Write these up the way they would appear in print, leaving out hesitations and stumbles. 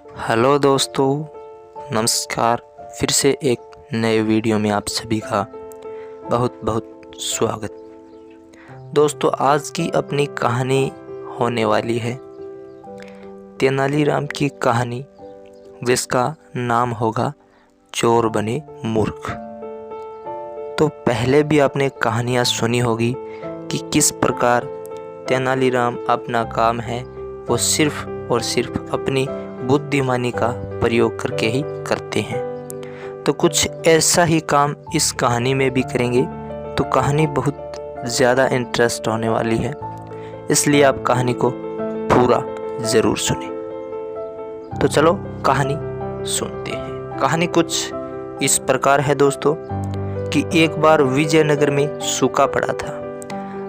Hello दोस्तों, नमस्कार। फिर से एक नए वीडियो में आप सभी का बहुत बहुत स्वागत। दोस्तों, आज की अपनी कहानी होने वाली है तेनालीराम की कहानी, जिसका नाम होगा चोर बने मूर्ख। तो पहले भी आपने कहानियाँ सुनी होगी कि किस प्रकार तेनालीराम अपना काम है वो सिर्फ और सिर्फ अपनी बुद्धिमानी का प्रयोग करके ही करते हैं। तो कुछ ऐसा ही काम इस कहानी में भी करेंगे। तो कहानी बहुत ज़्यादा इंटरेस्ट होने वाली है, इसलिए आप कहानी को पूरा ज़रूर सुनें। तो चलो कहानी सुनते हैं। कहानी कुछ इस प्रकार है दोस्तों कि एक बार विजयनगर में सूखा पड़ा था।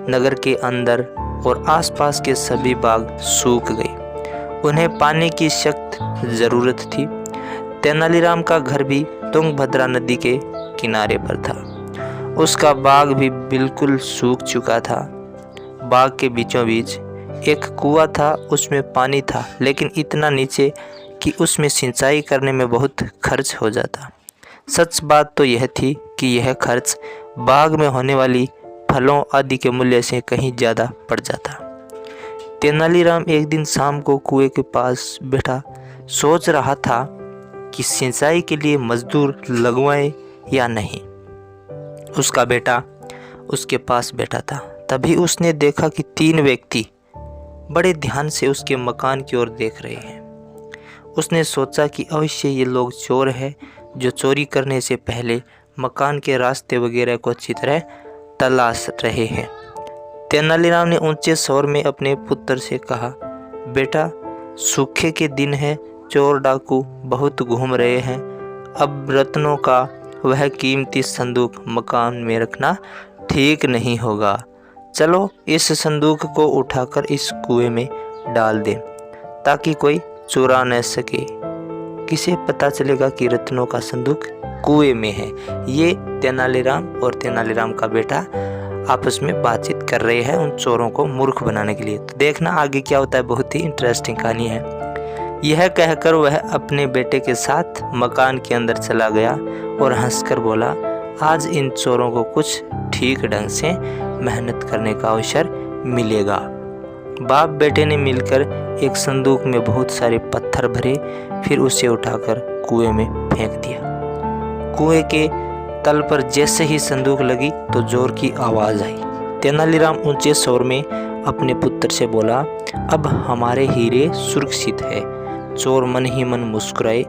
नगर के अंदर और आसपास के सभी बाग सूख गए। उन्हें पानी की सख्त ज़रूरत थी। तेनालीराम का घर भी तुंगभद्रा नदी के किनारे पर था। उसका बाग भी बिल्कुल सूख चुका था। बाग के बीचों बीच एक कुआं था, उसमें पानी था, लेकिन इतना नीचे कि उसमें सिंचाई करने में बहुत खर्च हो जाता। सच बात तो यह थी कि यह खर्च बाग में होने वाली फलों आदि के मूल्य से कहीं ज़्यादा पड़ जाता। तेनालीराम एक दिन शाम को कुएं के पास बैठा सोच रहा था कि सिंचाई के लिए मजदूर लगवाएं या नहीं। उसका बेटा उसके पास बैठा था। तभी उसने देखा कि 3 व्यक्ति बड़े ध्यान से उसके मकान की ओर देख रहे हैं। उसने सोचा कि अवश्य ये लोग चोर हैं, जो चोरी करने से पहले मकान के रास्ते वगैरह को अच्छी तरह तलाश रहे हैं। तेनालीराम ने ऊंचे स्वर में अपने पुत्र से कहा, बेटा, सूखे के दिन है, चोर डाकू बहुत घूम रहे हैं। अब रत्नों का वह कीमती संदूक मकान में रखना ठीक नहीं होगा। चलो इस संदूक को उठाकर इस कुएं में डाल दें, ताकि कोई चुरा न सके। किसे पता चलेगा कि रत्नों का संदूक कुएं में है। ये तेनालीराम और तेनालीराम का बेटा आपस में बातचीत कर रहे हैं उन चोरों को मूर्ख बनाने के लिए। तो देखना आगे क्या होता है, बहुत ही इंटरेस्टिंग कहानी है। यह कहकर वह अपने बेटे के साथ मकान के अंदर चला गया और हंसकर बोला, आज इन चोरों को कुछ ठीक ढंग से मेहनत करने का अवसर मिलेगा। बाप बेटे ने मिलकर एक संदूक में बहुत सारे पत्थर भरे, फिर उसे उठाकर कुएं में फेंक दिया। कुएं के तल पर जैसे ही संदूक लगी तो जोर की आवाज़ आई। तेनालीराम ऊंचे स्वर में अपने पुत्र से बोला, अब हमारे हीरे सुरक्षित है। चोर मन ही मन मुस्कुराए।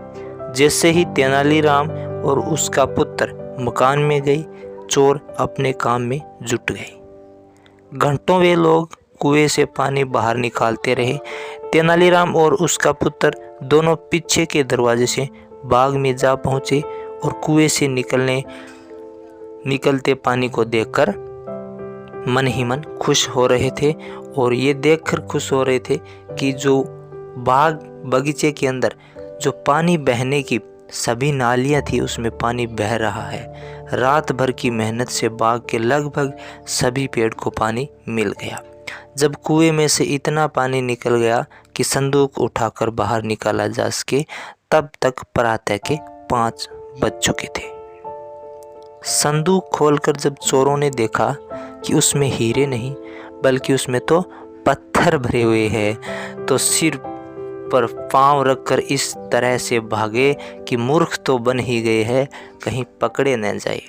जैसे ही तेनालीराम और उसका पुत्र मकान में गए, चोर अपने काम में जुट गए। घंटों वे लोग कुएं से पानी बाहर निकालते रहे। तेनालीराम और उसका पुत्र दोनों पीछे के दरवाजे से बाग में जा पहुंचे और कुएं से निकलते पानी को देखकर मन ही मन खुश हो रहे थे। और ये देखकर खुश हो रहे थे कि जो बाग बगीचे के अंदर जो पानी बहने की सभी नालियां थी, उसमें पानी बह रहा है। रात भर की मेहनत से बाग के लगभग सभी पेड़ को पानी मिल गया। जब कुएं में से इतना पानी निकल गया कि संदूक उठाकर बाहर निकाला जा सके, तब तक प्रातः के 5 बज चुके थे। संदूक खोलकर जब चोरों ने देखा कि उसमें हीरे नहीं, बल्कि उसमें तो पत्थर भरे हुए हैं, तो सिर पर पांव रखकर इस तरह से भागे कि मूर्ख तो बन ही गए हैं, कहीं पकड़े न जाए।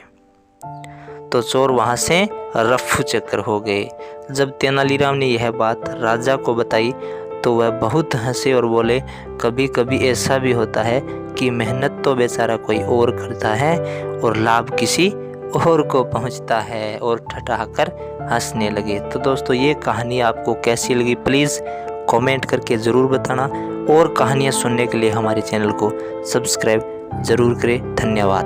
तो चोर वहां से रफू चक्कर हो गए। जब तेनालीराम ने यह बात राजा को बताई तो वह बहुत हंसे और बोले, कभी कभी ऐसा भी होता है कि मेहनत तो बेचारा कोई और करता है और लाभ किसी और को पहुंचता है, और ठठाकर हंसने लगे। तो दोस्तों, ये कहानी आपको कैसी लगी प्लीज़ कमेंट करके ज़रूर बताना, और कहानियाँ सुनने के लिए हमारे चैनल को सब्सक्राइब ज़रूर करें। धन्यवाद।